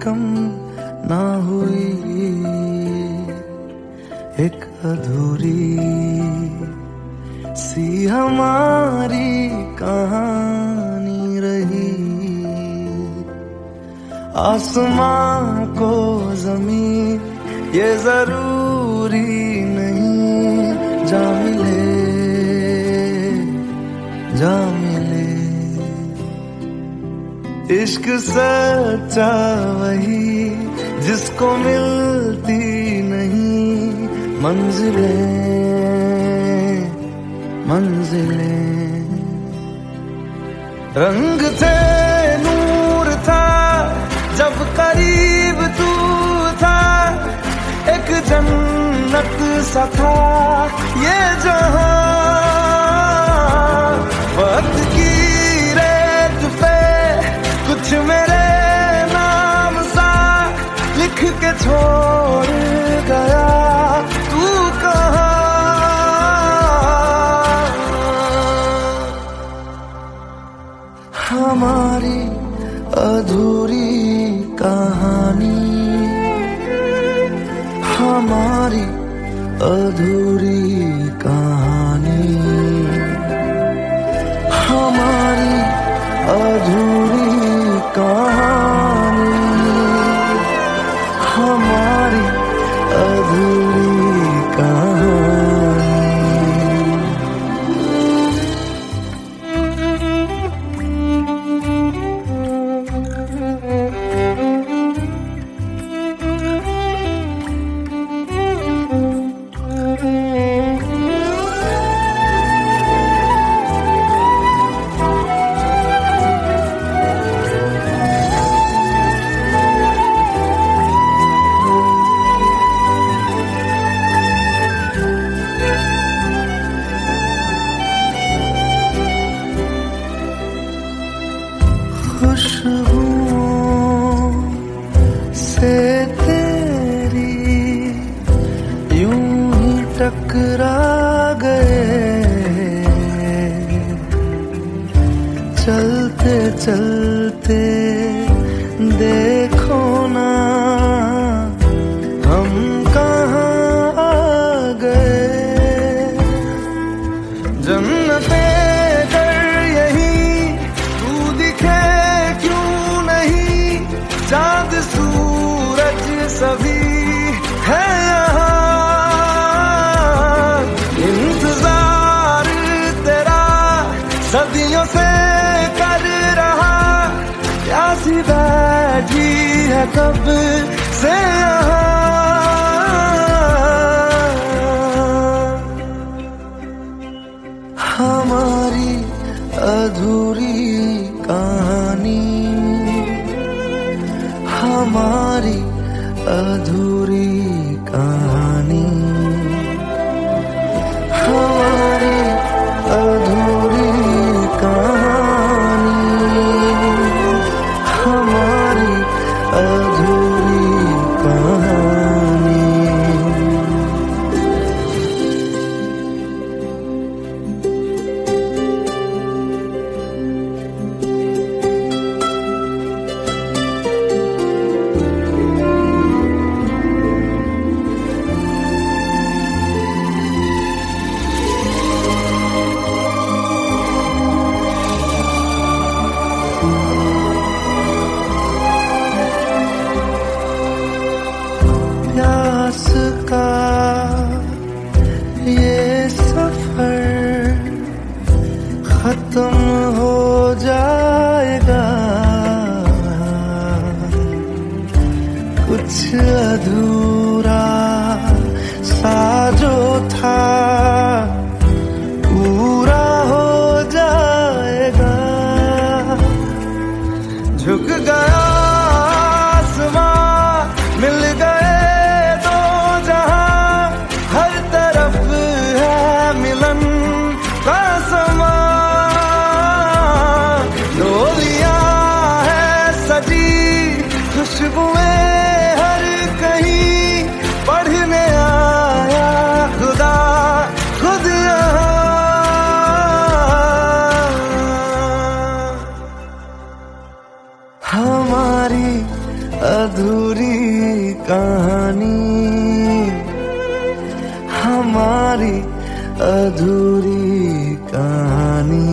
कम ना हुई, एक अधूरी सी हमारी कहानी रही। आसमां को जमीन ये जरूरी नहीं, जा मिले जा मिले। इश्क सच्चा वही जिसको मिलती नहीं मंजिलें मंजिलें। रंग थे नूर था जब करीब तू था, एक जन्नत सा था ये जहां। वक्त की रेत पे कुछ मेरे नाम सा लिख के छोड़ गया, तू कहाँ? हमारी अधूरी कहानी, हमारी अधूरी कहानी, हमारी अधूरी कहानी, हमारी अधूरी कहानी। खुशबुओं से तेरी यूं ही टकरा गए, चलते चलते देखो ना हम कहाँ आ गए। जन्नते चांद सूरज सभी है यहाँ, इंतजार तेरा सदियों से कर रहा, प्यासी बैठी है कब से यहाँ। हमारी अधूरी कहानी, हमारी अधूरी कहानी, हमारी अधूरी कहानी, हमारी अधूरी कहानी। प्यास का ये सफर खत्म हो जाएगा, कुछ अधूरा सा जो था पूरा हो जाएगा। झुक गया आसमां, मिल गए दो जहां, हर तरफ है मिलन का समा। डोलियां है सजी खुशबुएं हर कहीं, पढ़ने आया अधूरी कहानी, हमारी अधूरी कहानी,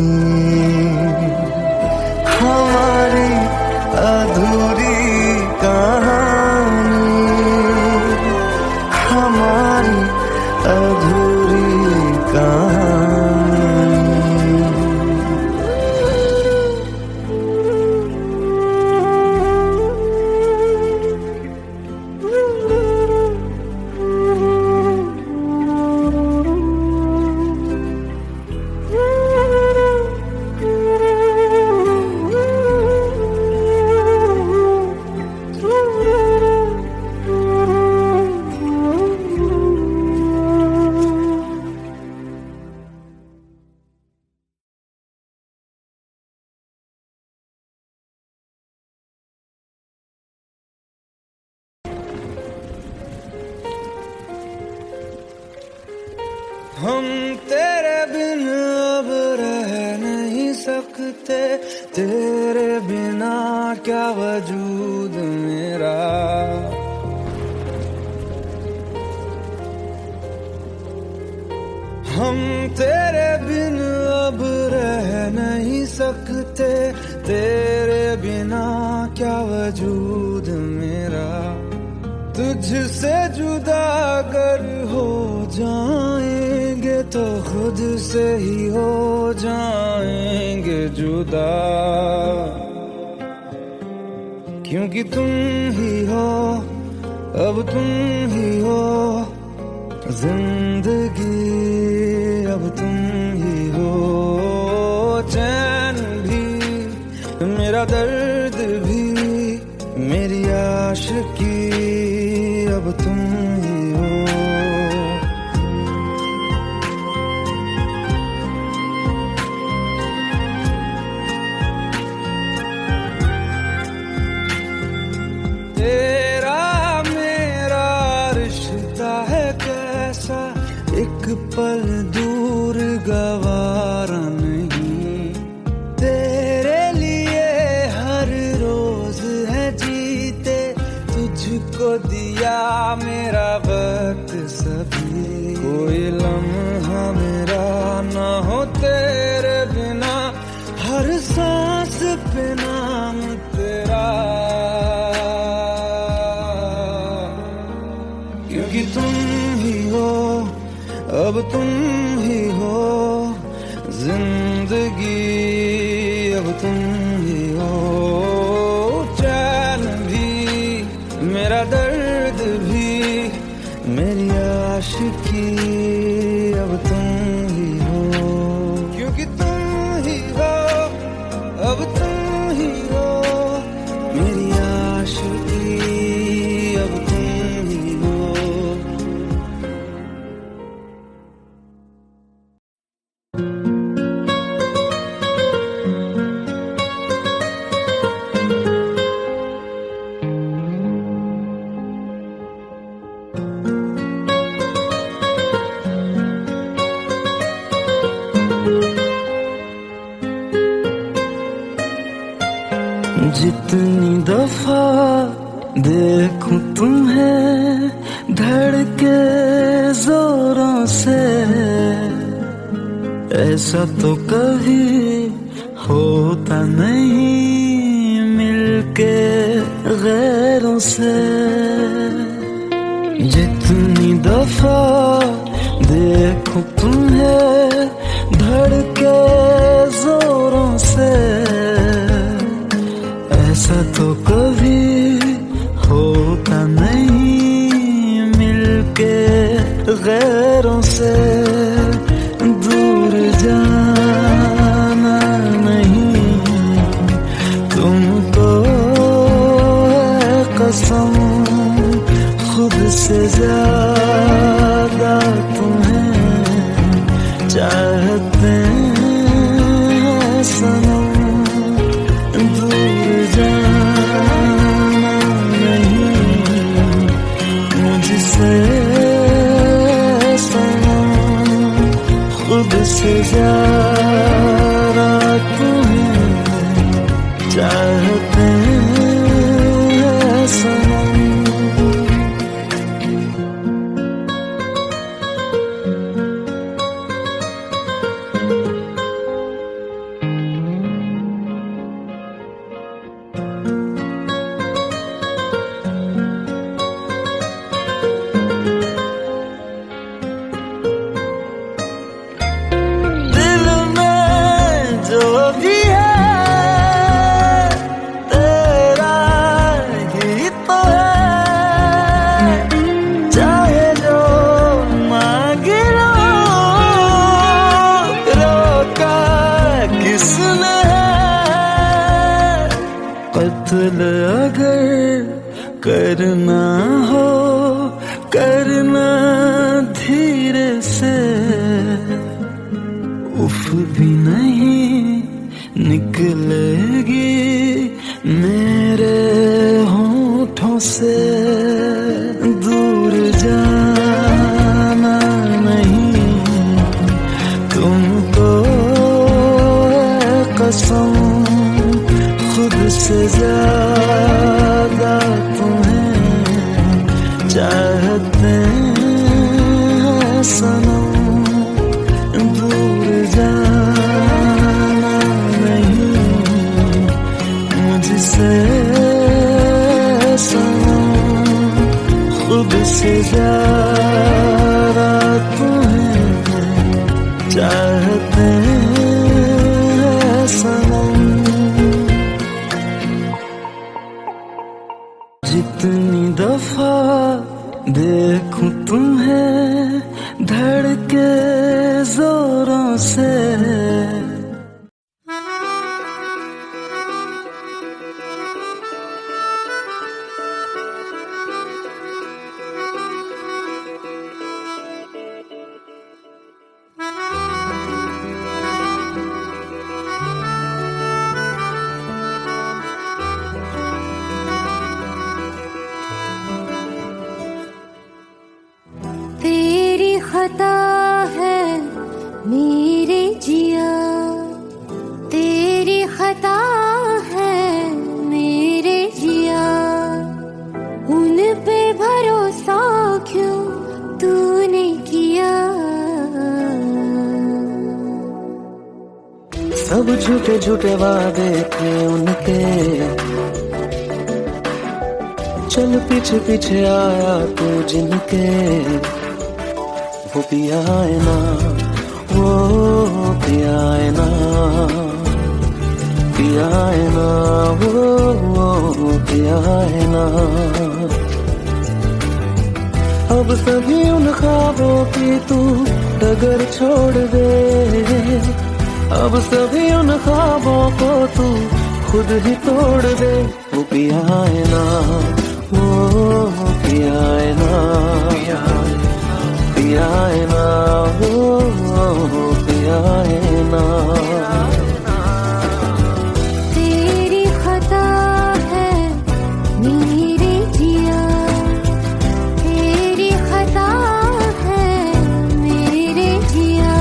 हमारी अधूरी कहानी, हमारी अधूरी कहानी। हम तेरे बिन अब रह नहीं सकते, तेरे बिना क्या वजूद मेरा। हम तेरे बिन अब रह नहीं सकते, तेरे बिना क्या वजूद मेरा। तुझसे जुदा अगर हो जाएंगे तो खुद से ही हो जाएंगे जुदा, क्योंकि तुम ही हो, अब तुम ही हो जिंदगी, अब तुम ही हो चैन भी, मेरा दर्द भी, मेरी आशिकी, अब तुम ही हो। तेरा मेरा रिश्ता है कैसा, एक पल दूर गवारा नहीं। तेरे लिए हर रोज है जीते, तुझको दिया मेरा वक्त सभी। कोई लम्हा मेरा ना हो तेरे बिना, हर सांस पे नाम तेरा, क्योंकि तुम ही हो, अब तुम ही हो जिंदगी, अब तुम ही हो चैन भी, मेरा दर्द भी, मेरी आशिकी, अब तुम ही हो, क्योंकि तुम ही हो, अब तुम ही हो मेरी आशिकी, अब तुम ही हो। जितनी दफा देखूं तुम्हें धड़के जोरों से, ऐसा तो कभी होता नहीं मिलके गैरों से। जितनी दफा देखूं तुम्हें धड़के जोरों से, ऐसा तो कभी होता नहीं मिलके गैरों से। दूर जाना नहीं तुमको है कसम, खुद से ज्यादा तुम्हें चाहते हैं सनम। दूर जाना नहीं मुझसे सनम, खुद से ज्यादा तुम्हें चाहते हैं। कत्ल अगर करना हो करना धीरे से, उफ भी नहीं निकलेगी मेरे होठों से। दूर जाना नहीं तुमको कसम, खुद से ज्यादा तुम्हें चाहते हैं सनम। दूर जाना नहीं मुझसे सनम, खुद से ज्यादा तुम्हें चाहते हैं सनम। जितनी दफा देखूं तुम्हें धड़के जोरों से, तेरी खता है मेरे जिया, तेरी खता है मेरे जिया, उन पे भरोसा क्यों तूने किया। सब झूठे झूठे वादे थे उनके, चल पीछे पीछे आया तू जिनके। वो पिया है ना, वो पिया है ना, पिया है ना, वो पिया है ना। अब सभी उन ख्वाबों की तू डगर छोड़ दे, अब सभी उन ख्वाबों को तू खुद ही तोड़ दे। वो पिया है ना, वो पिया है ना, पिया है ना, वो पिया है ना। तेरी खता है मेरे जिया, तेरी खता है मेरे जिया।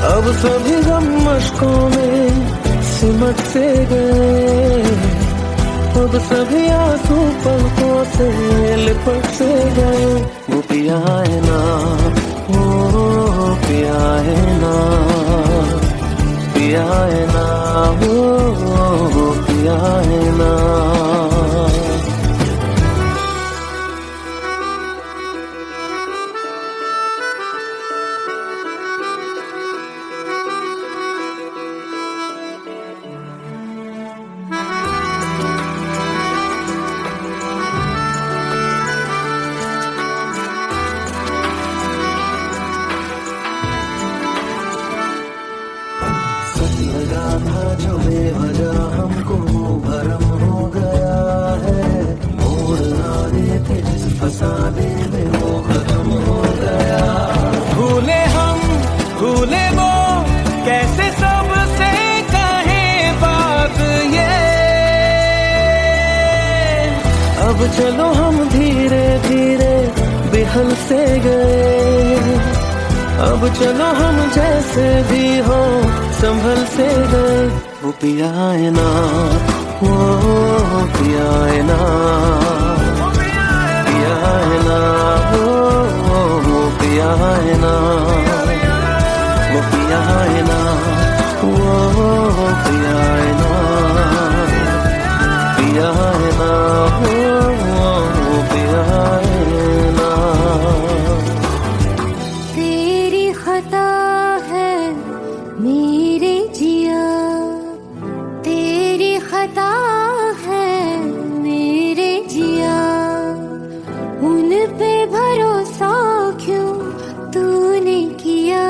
अब सभी गम मशकों में सिमट से गए, अब सभी आंसू पलकों से लिपट से गए। वो पिया है ना, वो पिया है ना, पिया है ना, वो पिया है ना। लगा था जो बेवजह हमको भरम हो गया है, मोड़ आने थे जिस फसाने में वो खत्म हो गया। भूले हम भूले वो कैसे सबसे कहे बात ये, चलो हम धीरे धीरे बिहल से गए, अब चलो हम जैसे भी हो संभल से गए। वो पिया है ना, वो पिया है ना, पिया है ना, वो पिया है ना, वो पिया है ना, वो पिया है ना, पिया है ना, वो पिया है ना। तेरी खता है मेरे जिया, तेरी खता है मेरे जिया, उन पे भरोसा क्यों तूने किया।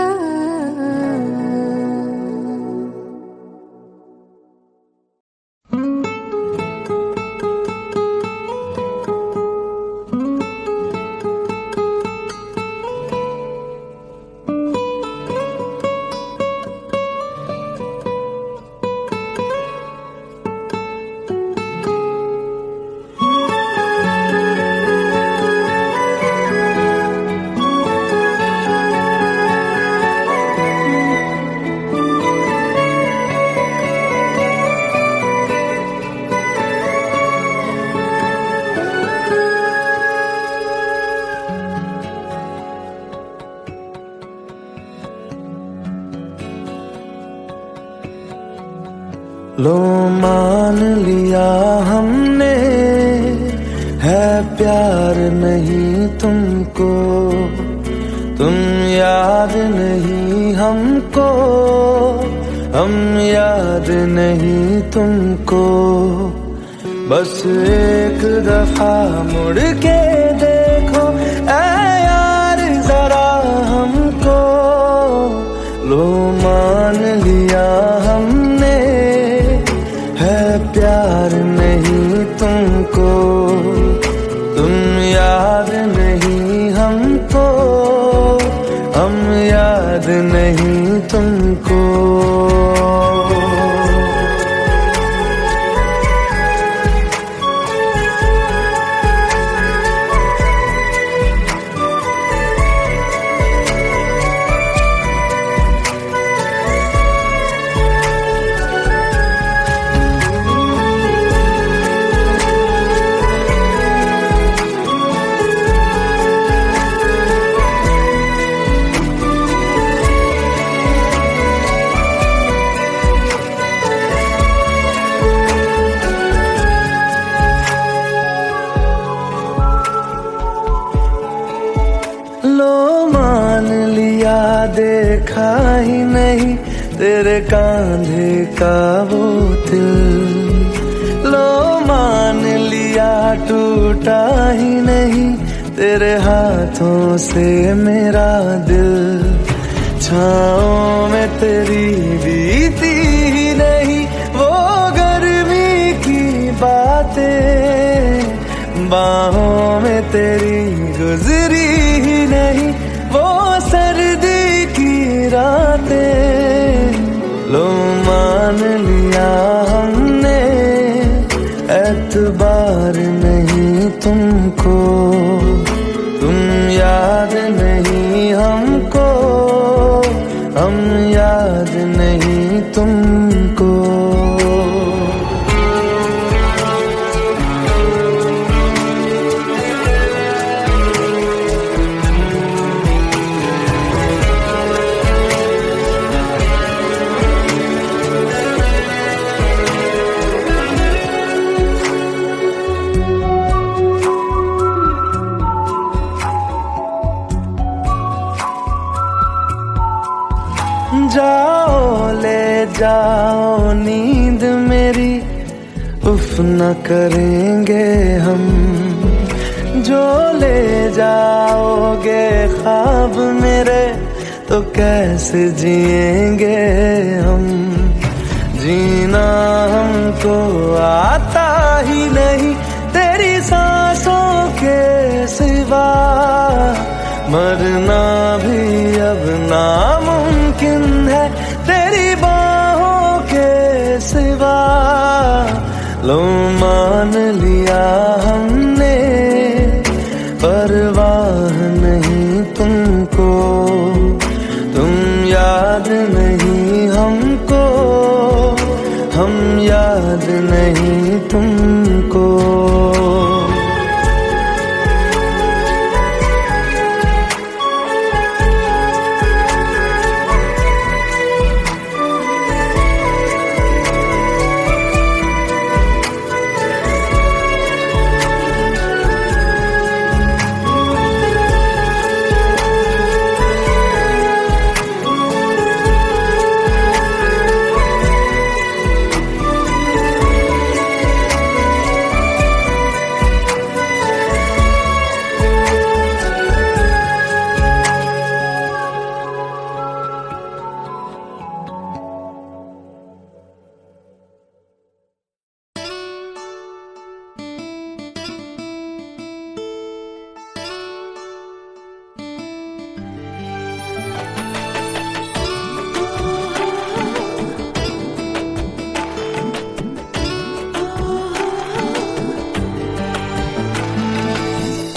लो मान लिया हमने है प्यार नहीं तुमको, तुम याद नहीं हमको, हम याद नहीं तुमको। बस एक दफा मुड़ के देखो ऐ यार जरा हमको। लो मान लिया हमने है प्यार नहीं तुमको, तुम याद नहीं हमको, हम याद नहीं तुमको। देखा ही नहीं तेरे कांधे का वो दिल, लो मान लिया टूटा ही नहीं तेरे हाथों से मेरा दिल। छाँव में तेरी बीती ही नहीं वो गर्मी की बातें, बाहों में तेरी गुजरी ही नहीं वो सर्दी की रातें। लो मान लिया हमने एतबार नहीं तुमको, तुम याद नहीं हमको, हम याद नहीं तुमको। जाओ ले जाओ नींद मेरी, उफ न करेंगे हम। जो ले जाओगे ख्वाब मेरे तो कैसे जिएंगे हम। जीना हमको आता ही नहीं तेरी सांसों के सिवा, मरना भी अब नामुमकिन है तेरी बाहों के सिवा। लो मान लिया हमने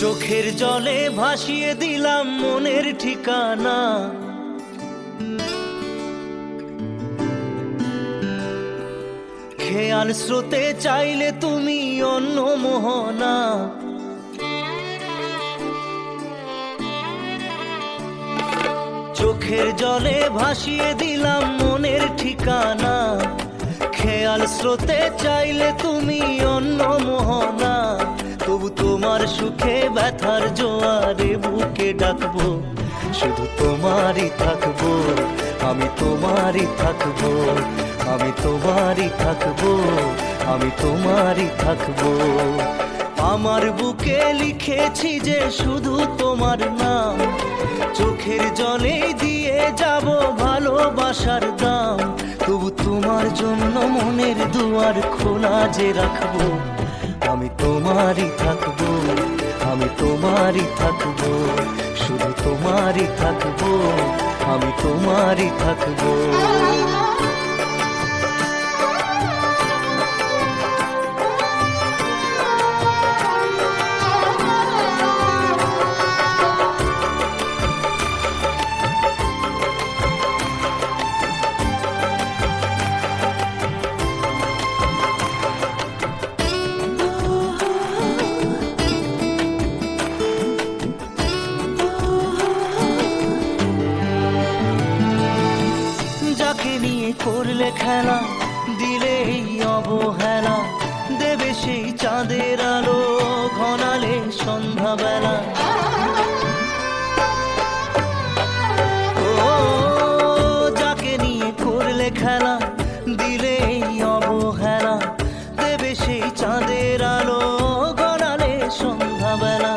চোখের জলে ভাসিয়ে দিলাম মনের ঠিকানা, খেয়াল স্রোতে চাইলে তুমি অন্য মোহনা। চোখের জলে ভাসিয়ে দিলাম মনের ঠিকানা, খেয়াল স্রোতে চাইলে তুমি অন্য মোহনা। তবু তোমার সুখে ব্যথার জোয়ারে বুকে ডাকবো, শুধু তোমারই থাকবো, আমি তোমারই থাকবো, আমি তোমারই থাকবো, আমি তোমারই থাকবো। আমার বুকে লিখেছি যে শুধু তোমার নাম, চোখের জলে দিয়ে যাব ভালোবাসার দাম। তবু তোমার জন্য মনের দুয়ার খোলা যে রাখবো, আমি তোমারই থাকবো, আমি তোমারই থাকবো, শুধু তোমারই থাকবো, আমি তোমারই থাকবো। যাকে নিয়ে করলে খেলা, দিলে এই অবহেলা, দেবে সেই চাঁদের আলো ঘনালে সন্ধ্যাবেলা। ও যাকে নিয়ে করলে খেলা, দিলে এই অবহেলা, দেবে সেই চাঁদের আলো ঘনালে সন্ধ্যাবেলা।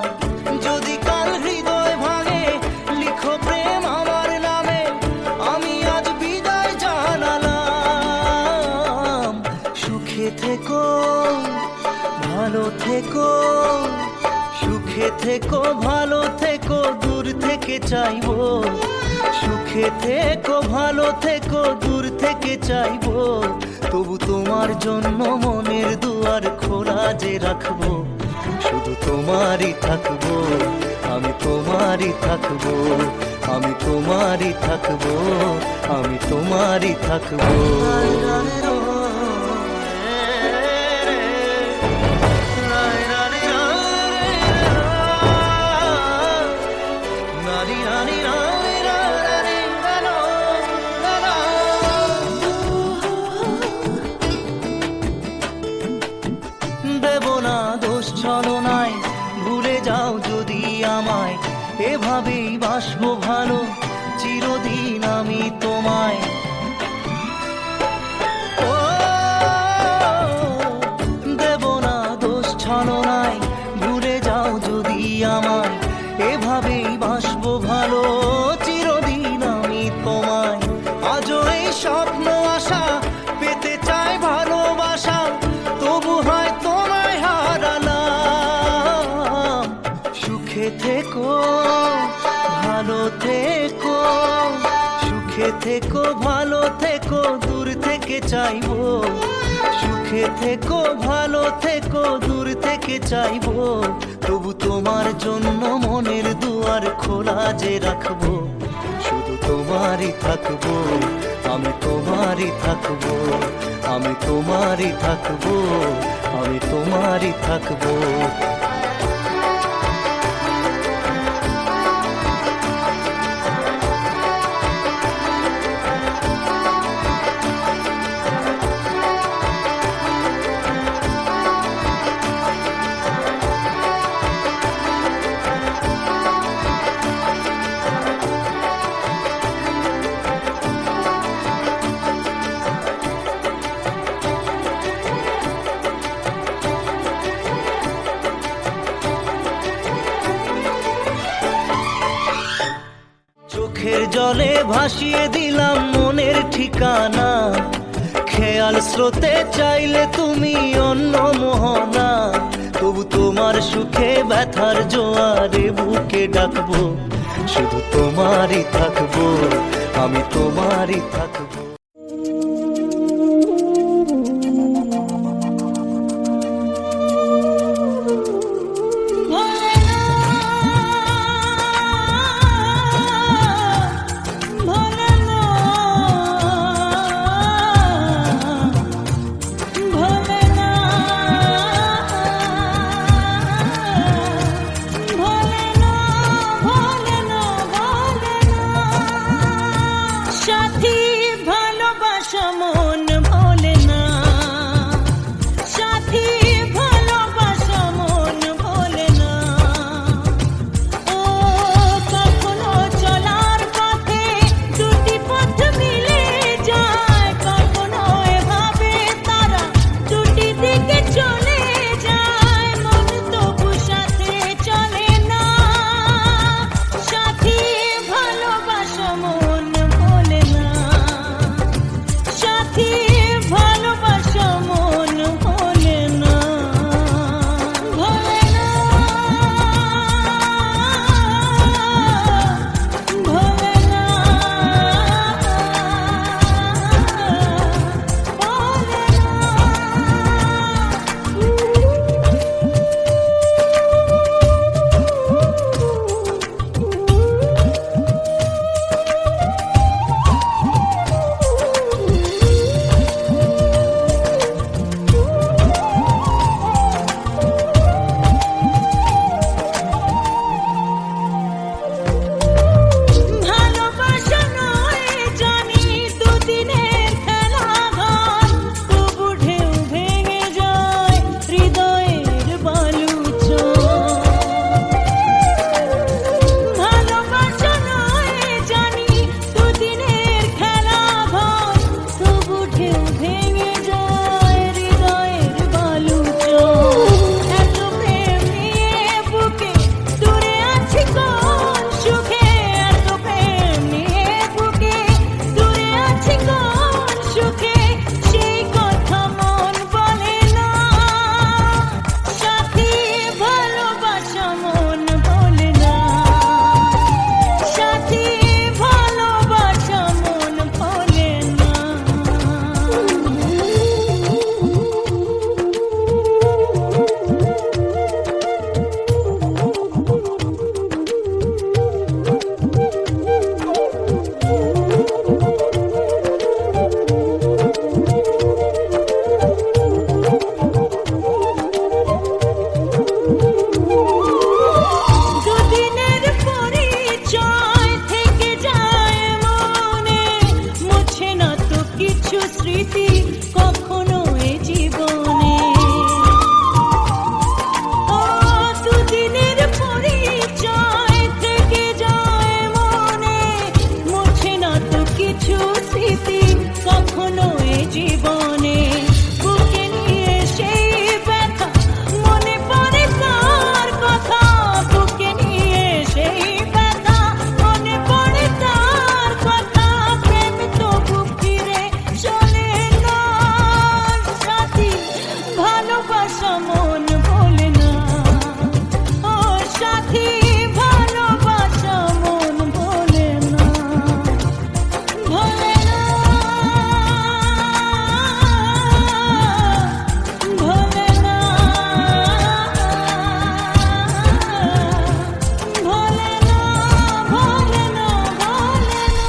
যদি কাল হৃদয় ভাঙে লিখো প্রেম আমার নামে, আমি আজ বিদায় জানালাম। সুখে থেকো ভালো থেকো, সুখে থেকো ভালো থেকো, দূর থেকে চাইবো। সুখে থেকো ভালো থেকো, দূর থেকে চাইবো। তবু তোমার জন্য মনের দুয়ার খোলা যে রাখবো, শুধু তোমারই থাকবো, আমি তোমারই থাকবো, আমি তোমারই থাকবো, আমি তোমারই থাকবো। দেব না দোষ ছলনায়, ভুলে যাও যদি আমায়, এভাবেই বাসবো ভালো চিরদিন আমি তোমায়। ও দেব না দোষ ছলনায়, ভুলে যাও যদি আমায়, এভাবেই বাসবো ভালো চিরদিন আমি তোমায়। আজও এই স্বপ্ন আশা পেতে চাই ভালোবাসা, তবু হয় তোমায় হারালাম। সুখে থেকো ভালো থেকো, সুখে থেকো ভালো থেকো, দূর থেকে চাইবো। সুখে থেকো ভালো থেকো, দূর থেকে চাইবো। তবু তোমার জন্য মনের দুয়ার খোলা যে রাখবো, শুধু তোমারই থাকবো, আমি তোমারই থাকবো, আমি তোমারই থাকবো, আমি তোমারই থাকবো। চোখের জলে ভাসিয়ে দিলাম মনের ঠিকানা, খেয়াল স্রোতে চাইলে তুমি অন্য মোহনা। তবু তোমার সুখে ব্যথার জোয়ারে বুকে ডাকবো, শুধু তোমারই থাকবো, আমি তোমারই থাকবো। ভোলেনাথ সাথী ভালোবাসা মন ভোলে না, ভোলে না, ভোলে না, ভোলে না, ভোলে না, ভোলে না।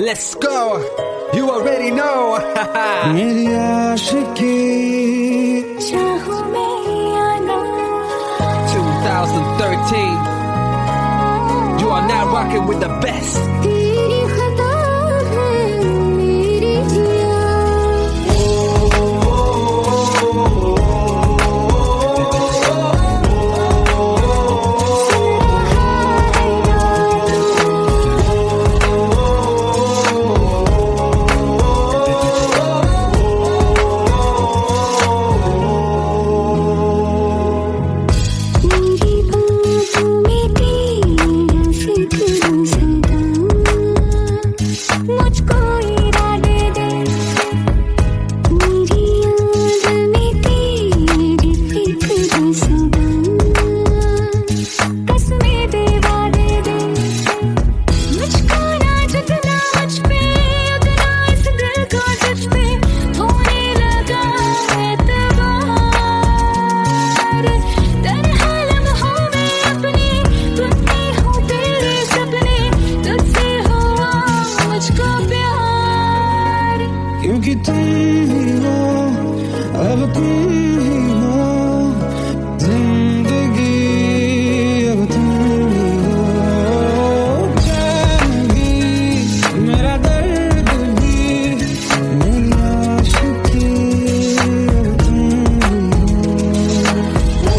Let's go. You already know. मेरी आशिकी चाहूं मैं या ना 2013. You are now rocking with the best. तेरी खता है मेरी जिया मेरी बातों में तेरा फिक्र सदा मुझको इरादे दे मेरी याद में तेरी फिक्र सदा कसमें दे वादे दे मुझको ना जितना मुझ पे उतना इस दिल को तुझ पे होने लगा एतबार तन्हा लम्हों में अपने टूटते हूँ तेरे सपने तुझसे हुआ मुझको प्यार क्योंकि तुम ही हो अब तुम ही हो जिंदगी अब तुम ही हो चैन भी मेरा दर्द भी मेरी आशिकी अब तुम ही हो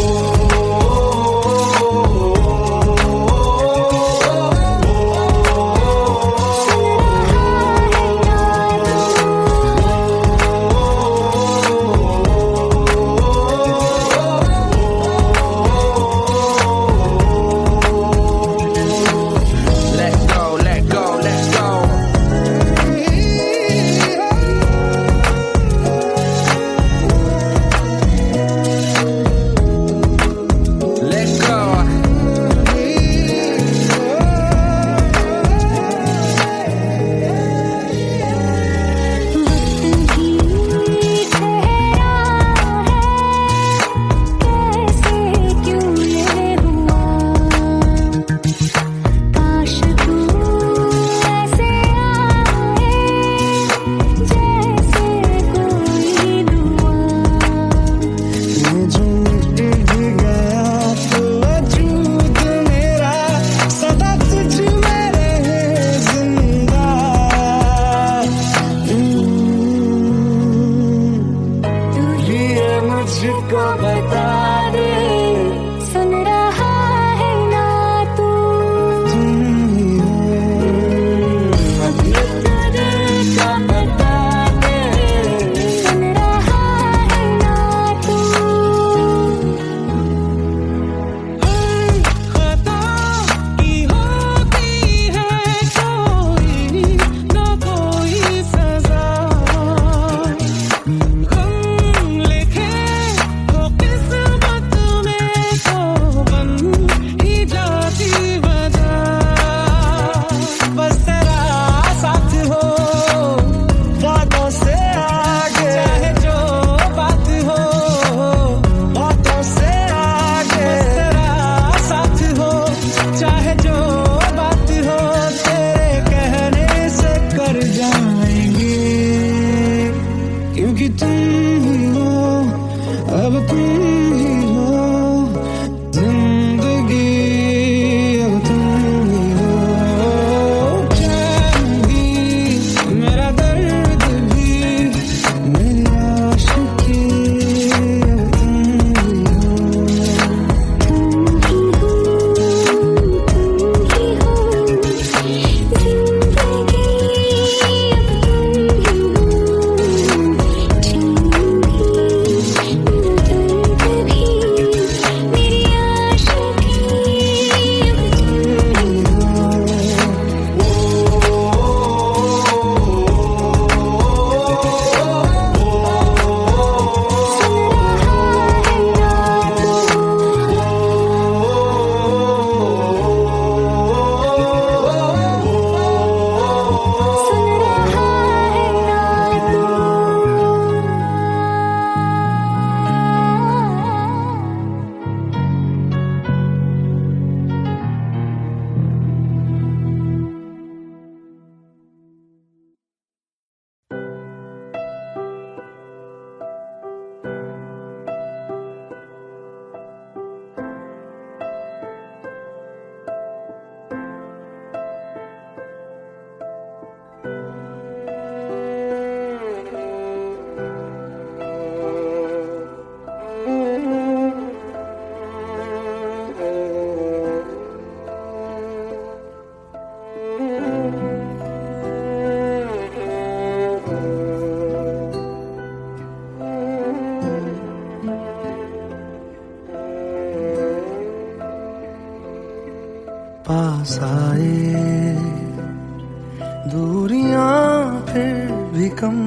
दूरियां फिर भी कम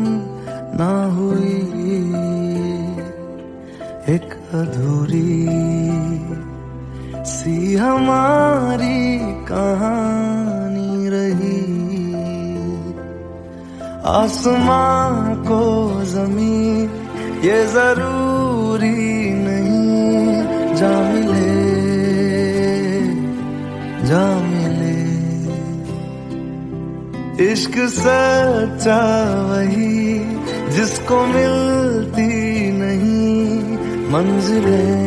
ना हुई, एक अधूरी सी हमारी कहानी रही। आसमां को जमीन ये जरूरी नहीं, जा मिले जा मिले। इश्क सच्चा वही जिसको मिलती नहीं मंजिलें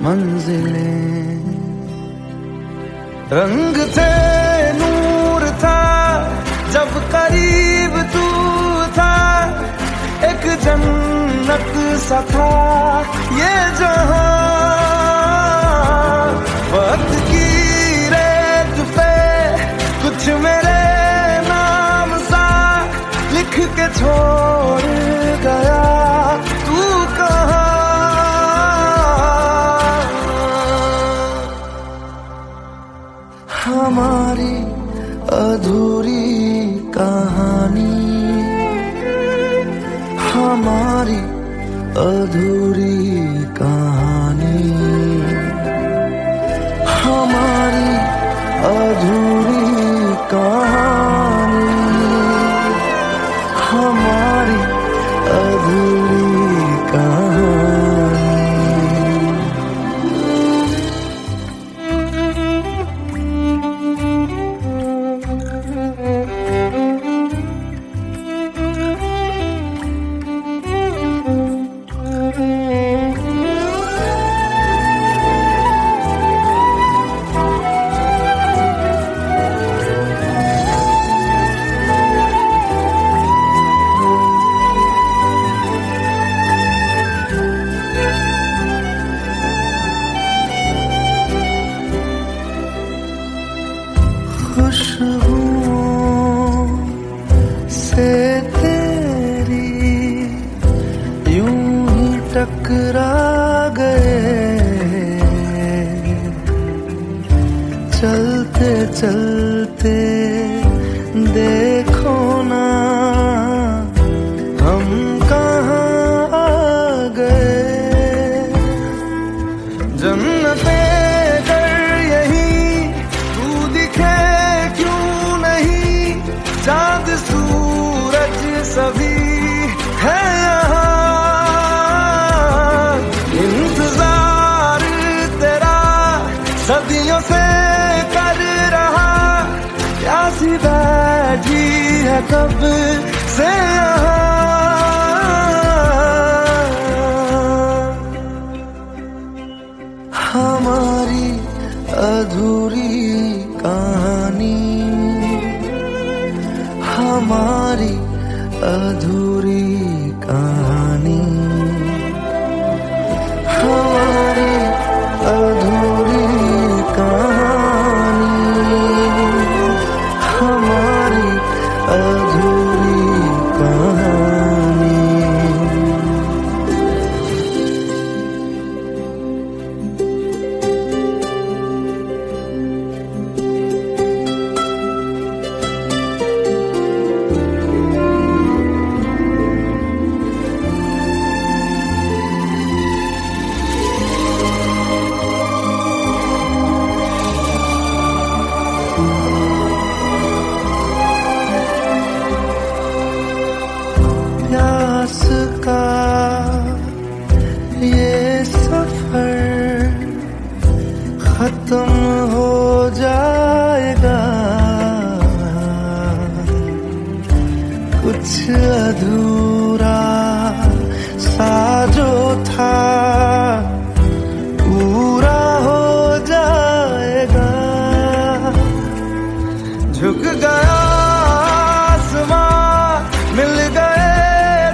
मंजिलें। रंग थे नूर था जब करीब तू था, एक जन्नत सा था ये जहां। वक्त की रेत पे कुछ मेरे नाम सा लिख के छोड़ गया तू कहाँ। हमारी अधूरी कहानी, हमारी अधूरी कहानी, हमारी अधूरी कहानी, हमारी अधूरी कहानी। खुशबुओं से तेरी यूं ही टकरा गए, चलते चलते देखो ना हम कहाँ आ गए। जन्नते चाँद सूरज सभी है यहाँ, इंतजार तेरा सदियों से कर रहा, प्यासी बैठी है कब से यहाँ। हमारी अधूरी कहानी, हमारी अधूरी कहानी, हमारी अधूरी कहानी, हमारी अधूरी कहानी। प्यास का ये सफर खत्म हो जाएगा, कुछ अधूरा सा जो था पूरा हो जाएगा। झुक गया आसमां, मिल गए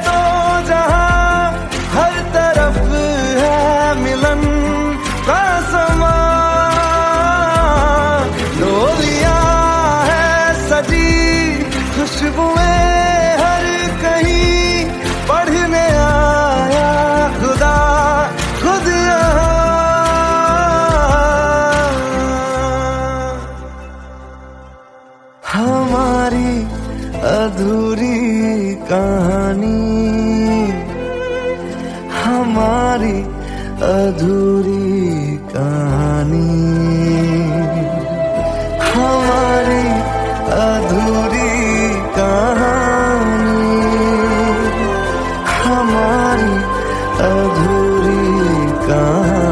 दो जहां, हर तरफ है मिलन का समा। डोलियां है सजी खुशबुएं हर कहीं, पढ़ने आया खुदा खुद यहाँ। हमारी अधूरी कहानी, हमारी अधूरी कहानी, हमारी अधूरी कहानी, हमारी अधूरी कहानी।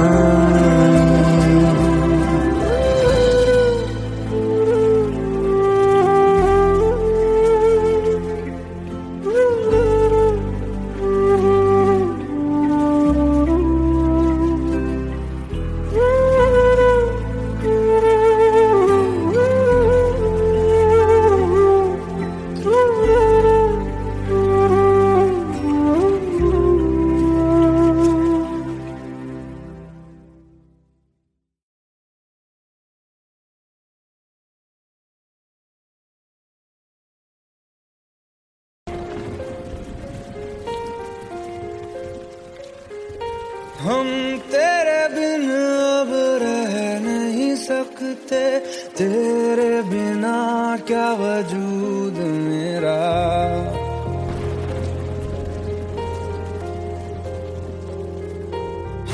हम तेरे बिन अब रह नहीं सकते, तेरे बिना क्या वजूद मेरा।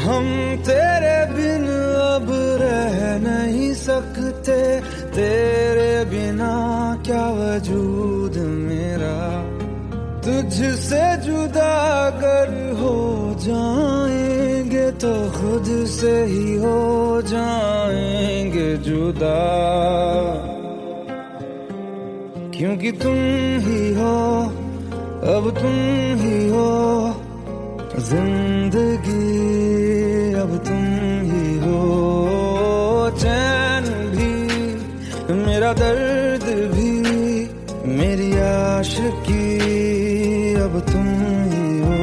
हम तेरे बिन अब रह नहीं सकते, तेरे बिना क्या वजूद मेरा। तुझसे जुदा अगर हो जाएंगे तो खुद से ही हो जाएंगे जुदा, क्योंकि तुम ही हो, अब तुम ही हो जिंदगी, अब तुम ही हो। चैन भी मेरा दर्द भी मेरी आशिकी, अब तुम ही हो।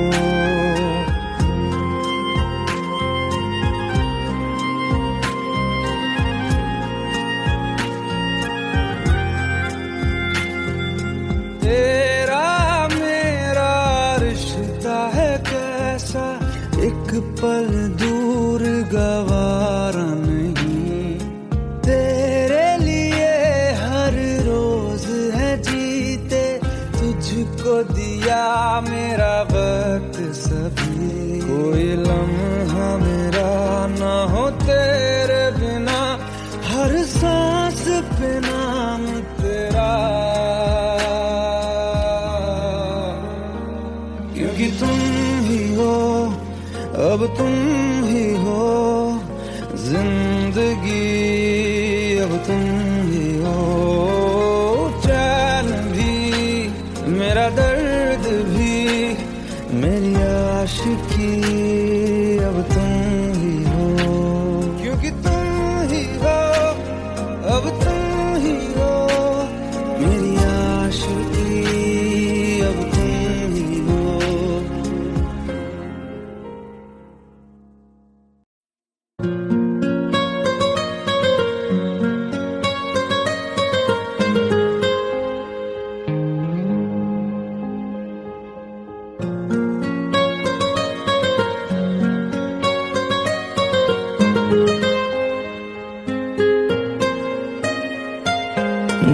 तेरा मेरा रिश्ता है कैसा, एक पल दूर गवारा नहीं। तेरे लिए हर रोज है जीते, तुझको दिया मेरा वक्त सभी। कोई लम्हा मेरा ना हो तेरे बिना, हर सांस पे नाम तेरा, क्योंकि तुम ही हो, अब तुम ही हो जिंदगी, अब तुम ही हो। चैन भी मेरा दर्द भी मेरी आशिकी, अब तुम ही हो, क्योंकि तुम ही हो, अब तुम ही हो मेरी आशिकी, अब तुम ही हो।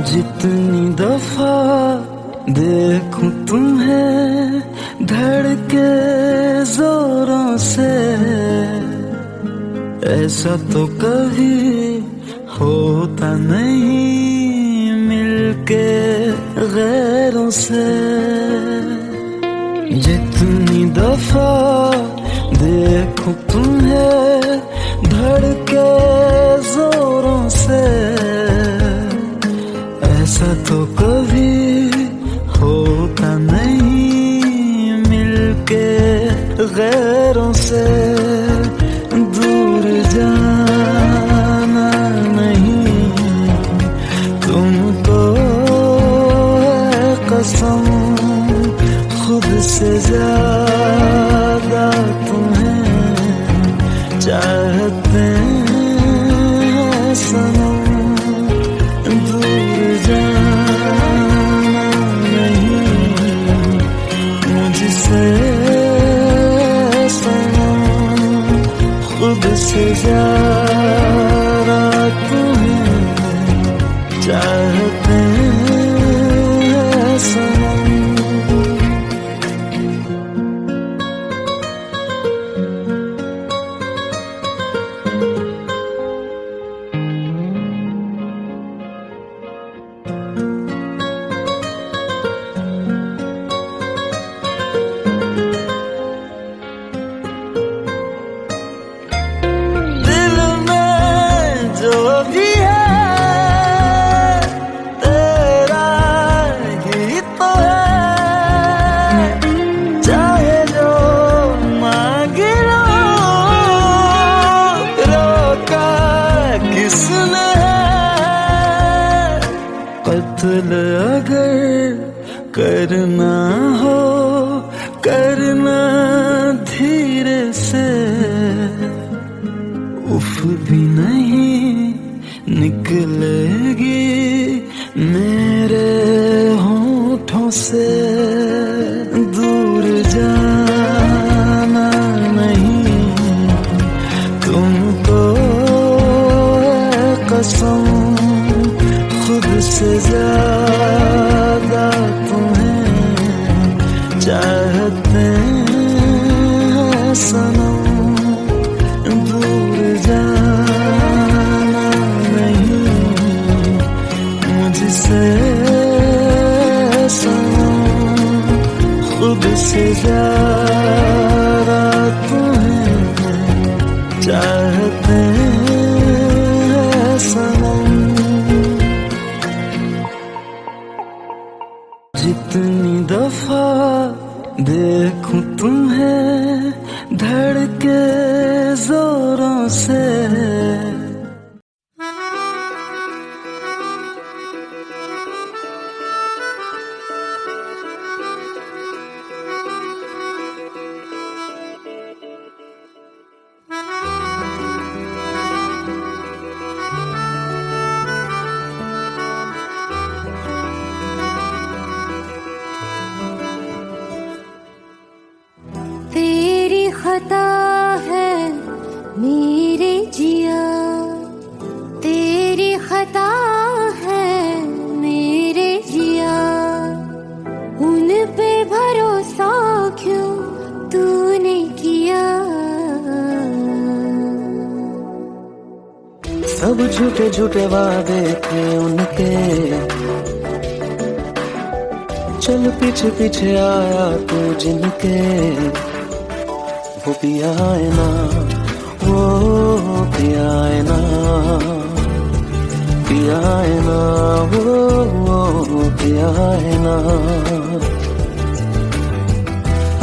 जितनी दफा देखूं तुम्हें धड़के जोरों से, ऐसा तो कभी होता नहीं मिलके गैरों से। जितनी दफा देखूं तुम्हें धड़के जोरों से, ऐसा तो कभी होता नहीं मिलके गैरों से। दूर जाना नहीं तुमको है कसम, खुद से ज्यादा तुम्हें चाहते हैं सनम। दूर जाना नहीं मुझसे सनम, खुद से ज्यादा तुम्हें चाहते हैं कत्ल अगर करना हो करना धीरे से, उफ भी नहीं निकलेगी मेरे होठों से। दूर जाना नहीं तुमको कसम, खुद से ज्यादा तुम्हें चाहते हैं सनम। दूर जाना नहीं मुझसे सनम, खुद से ज्यादा तुम्हें चाहते हैं सनम। जितनी दफा देखूं तुम्हें धड़के जोरों से, तेरी खता है मेरे जिया, तेरी खता है मेरे जिया, उन पे भरोसा क्यों तूने किया। सब झूठे झूठे वादे थे उनके, चल पीछे पीछे आया तू जिनके। वो पिया है ना, वो पिया है ना, पिया है ना, वो पिया है ना।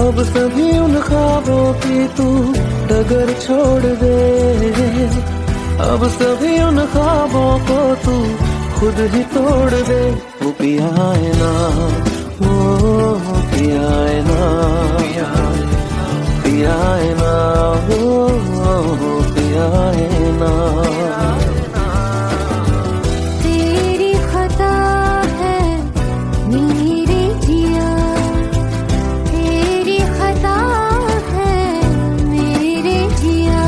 अब सभी उन ख्वाबों की तू डगर छोड़ दे, अब सभी उन ख्वाबों को तू खुद ही तोड़ दे। वो पिया है ना, वो पिया है ना, पिया है ना, वो पिया है ना। तेरी खता है मेरे जिया, तेरी खता है मेरे जिया।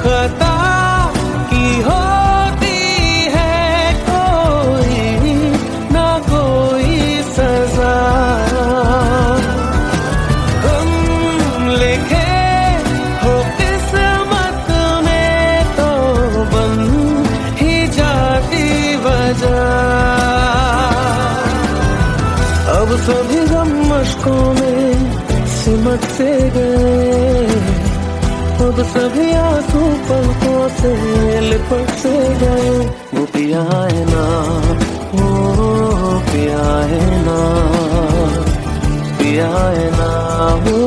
खता की होती है कोई ना कोई सजा, हम लिखे हो किस्मत में तो बन ही जाती वजह। अब सभी गम मशकों में सिमट से गए, अब सभी आंसू पलकों से लिपट से गए। वो पिया है ना, वो पिया है ना, पिया है ना, वो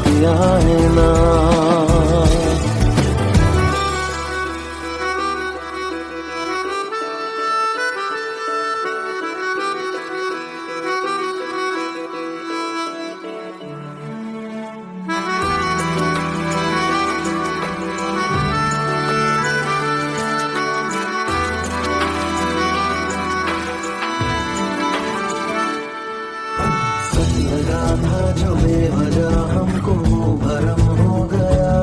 पिया है ना। लगा था जो बेवजह हमको भरम हो गया,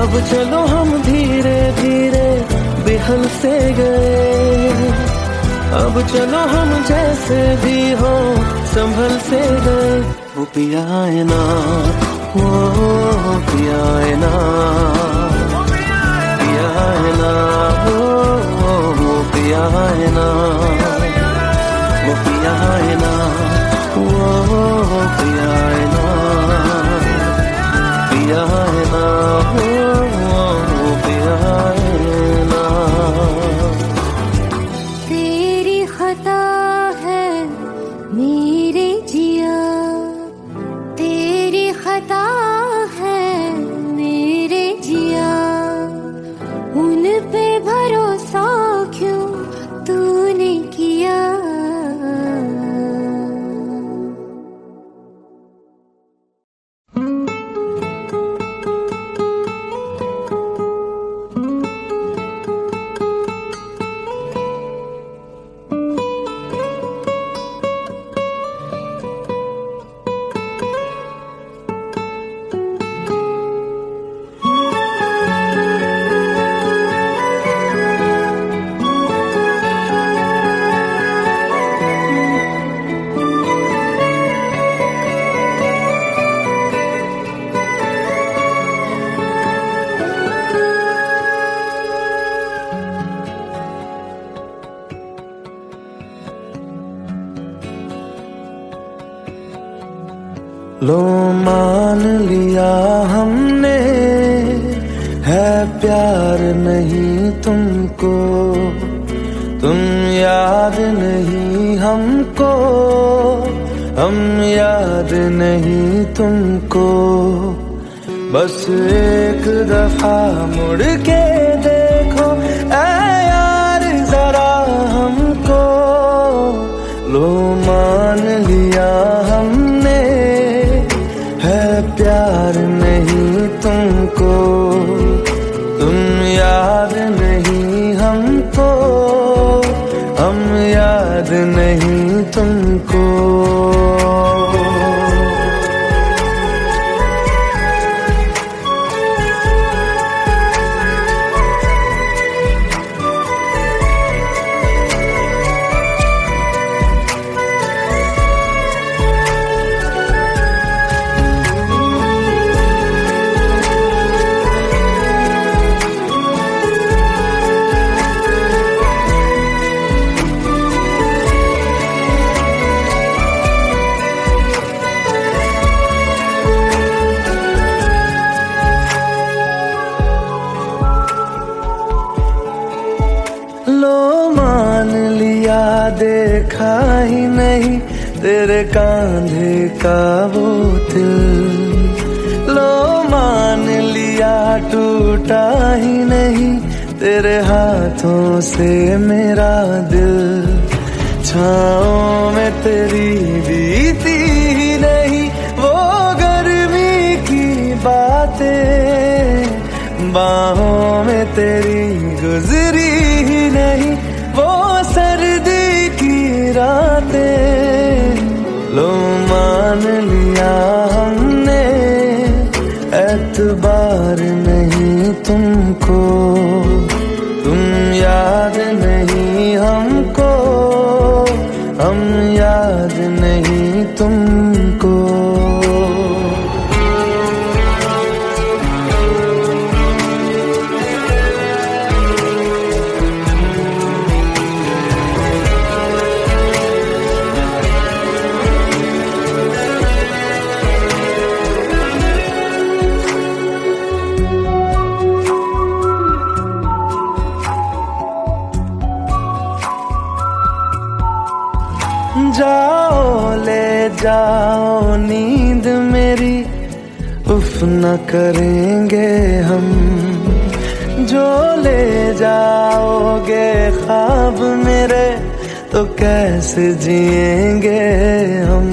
अब चलो हम धीरे धीरे बेहल से गए, अब चलो हम जैसे भी हो संभल से गए। वो पिया है ना, वो पिया है ना, पिया है ना, वो पिया है ना, वो पिया है ना, वो पिया है ना, पिया है ना, वो पिया है ना। तेरी खता है मेरे जिया, तेरी खता है मेरे जिया, उन पे भरोसा क्यों तूने किया। लो मान लिया हमने है प्यार नहीं तुमको, तुम याद नहीं हमको, हम याद नहीं तुमको। बस एक दफा मुड़ के देखो ऐ यार जरा हमको। लो मान लिया हमने है प्यार नहीं तुमको, तुम याद नहीं हमको, हम याद नहीं तुमको। देखा ही नहीं तेरे कांधे का वो दिल, लो मान लिया टूटा ही नहीं तेरे हाथों से मेरा दिल। छाँव में तेरी बीती ही नहीं वो गर्मी की बातें, बाहों में तेरी गुजरी ही नहीं वो सर्दी की रातें। लो मान लिया हमने एतबार नहीं तुमको, तुम याद नहीं हमको, हम याद नहीं तुमको। जाओ ले जाओ नींद मेरी, उफ न करेंगे हम। जो ले जाओगे ख्वाब मेरे तो कैसे जिएंगे हम।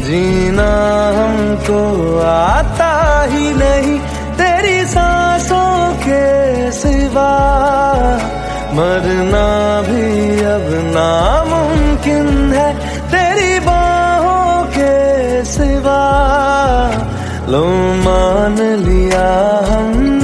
जीना हमको आता ही नहीं तेरी सांसों के सिवा, मरना भी अब नामुमकिन है तेरी बाहों के सिवा। लो मान लिया हमने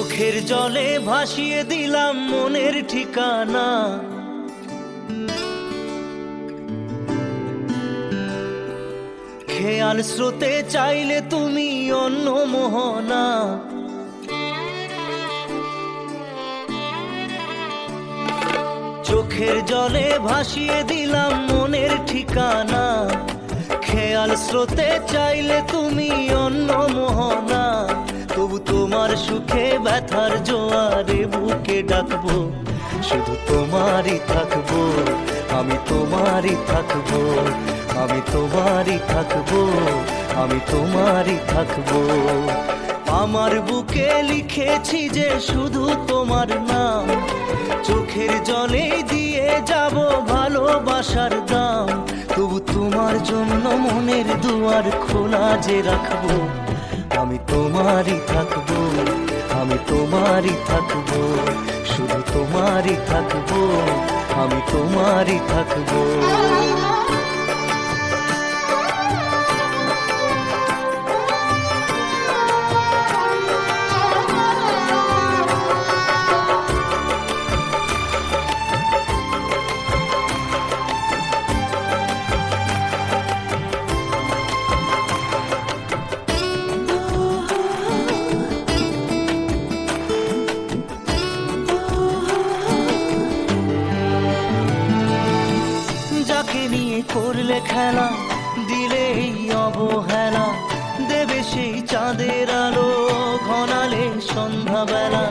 চোখের জলে ভাসিয়ে দিলাম মনের ঠিকানা, খেয়াল স্রোতে চাইলে তুমি অন্য মোহনা। চোখের জলে ভাসিয়ে দিলাম মনের ঠিকানা, খেয়াল স্রোতে চাইলে তুমি অন্য মোহনা। তবু তোমার সুখে ব্যথার জোয়ারে বুকে ডাকবো, শুধু তোমারই থাকবো, আমি তোমারই থাকবো, আমি তোমারই থাকবো, আমি তোমারই থাকবো। আমার বুকে লিখেছি যে শুধু তোমার নাম, চোখের জলে দিয়ে যাব ভালোবাসার দাম। তবু তোমার জন্য মনের দুয়ার খোলা যে রাখবো, আমি তোমারই থাকবো, আমি তোমারই থাকবো, শুধু তোমারই থাকবো, আমি তোমারই থাকবো। যাকে নিয়ে করলে খেলা, দিলে এই অবহেলা, দেবে সেই চাঁদের আলো ঘনালে সন্ধ্যাবেলা।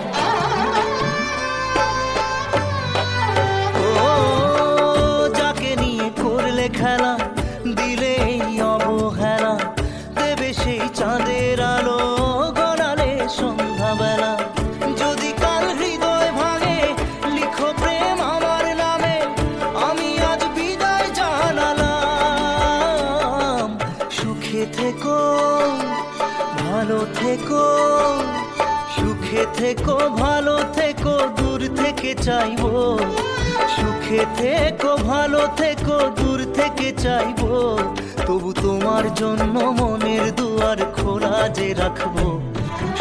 ও যাকে নিয়ে করলে খেলা, দিলে এই অবহেলা, দেবে সেই চাঁদের আলো ঘনালে সন্ধ্যাবেলা। যদি কাল হৃদয় ভাঙে লিখো প্রেম আমার নামে, আমি আজ বিদায় জানালাম। সুখে থেকো, ভালো থেকো, সুখে থেকো, ভালো থেকো, দূর থেকে চাইবো। সুখে থেকো, ভালো থেকো, দূর থেকে চাইবো। তবু তোমার জন্য মনের দুয়ার খোলা যে রাখবো,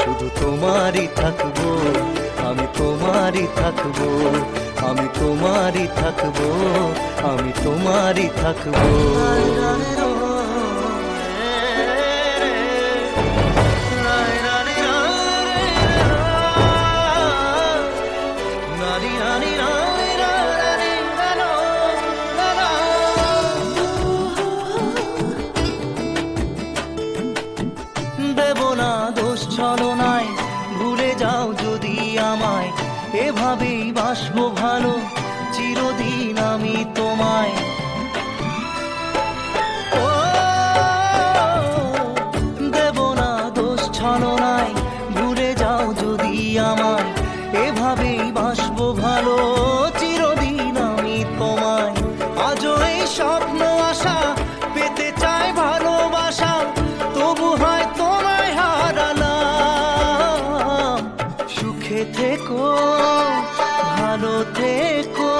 শুধু তোমারই থাকবো, আমি তোমারই থাকবো, আমি তোমারই থাকবো, আমি তোমারই থাকবো। দেব না দোষ ছলনায়, ভুলে যাও যদি আমায়, এভাবেই বাসবো ভালো চিরদিন আমি তোমায়। ও দেব না দোষ ছলনায়, ভুলে যাও যদি আমায়, এভাবেই বাসবো ভালো চিরদিন আমি তোমায়। আজও এই স্বপ্ন আশা পেতে চাই ভালোবাসা, তবু হয় তোমায় হারালাম। সুখে থেকো, ভালো থেকো,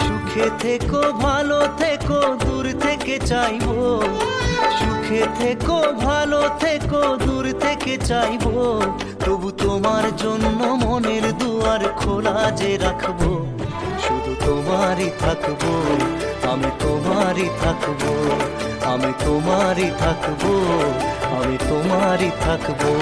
সুখে থেকো, ভালো থেকো, দূর থেকে চাইবো। সুখে থেকো, ভালো থেকো, দূর থেকে চাইবো। তবু তোমার জন্য মনের দুয়ার খোলা যে রাখবো, শুধু তোমারই থাকবো, আমি তোমারই থাকবো, আমি তোমারই থাকবো, আমি তোমারই থাকবো।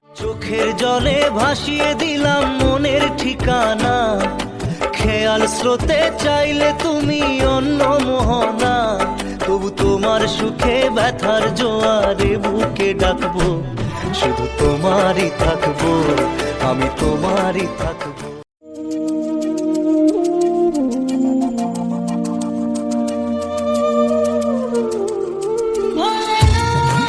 চোখের জলে ভাসিয়ে দিলাম মনের ঠিকানা, খেয়াল স্রোতে চাইলে তুমি অন্য মোহনা। তবু তোমার সুখে ব্যথার জোয়ারে বুকে ডাকবো, শুধু তোমারই থাকবো, আমি তোমারই থাকবো। Bholenath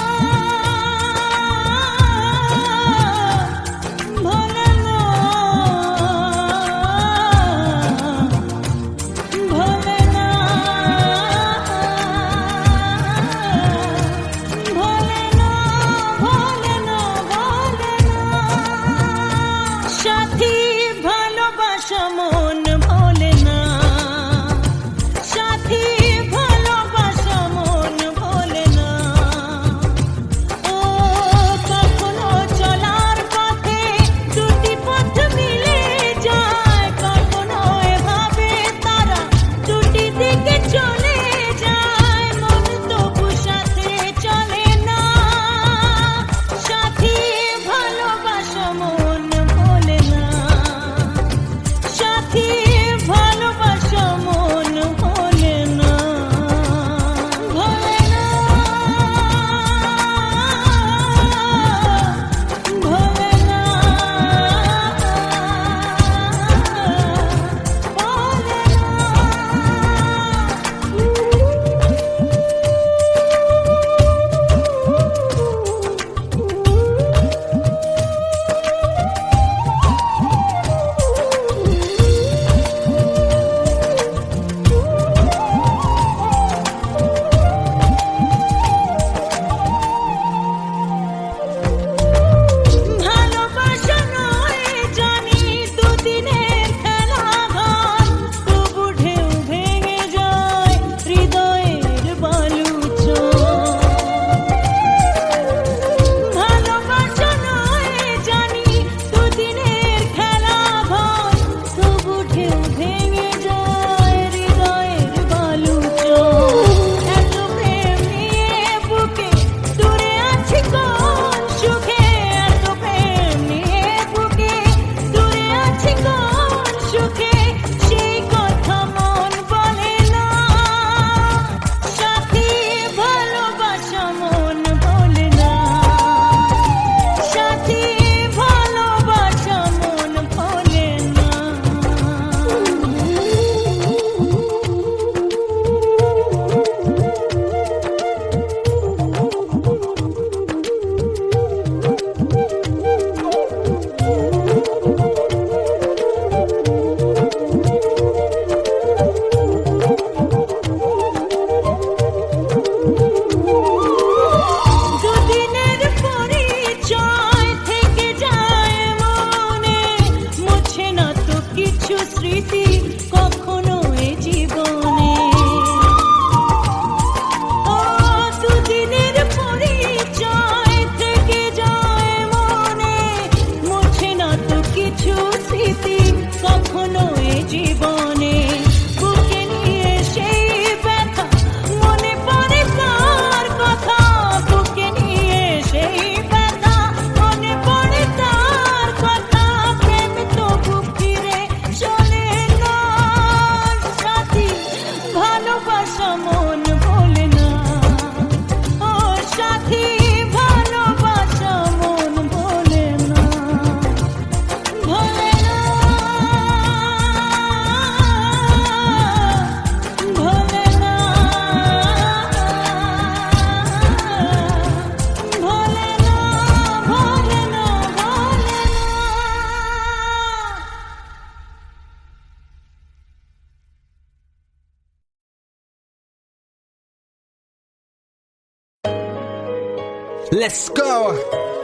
Let's go.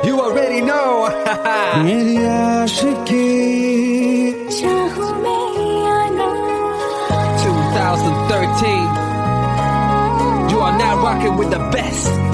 You already know. मेरी आशिकी चाहूं मैं या ना 2013. You are now rocking with the best.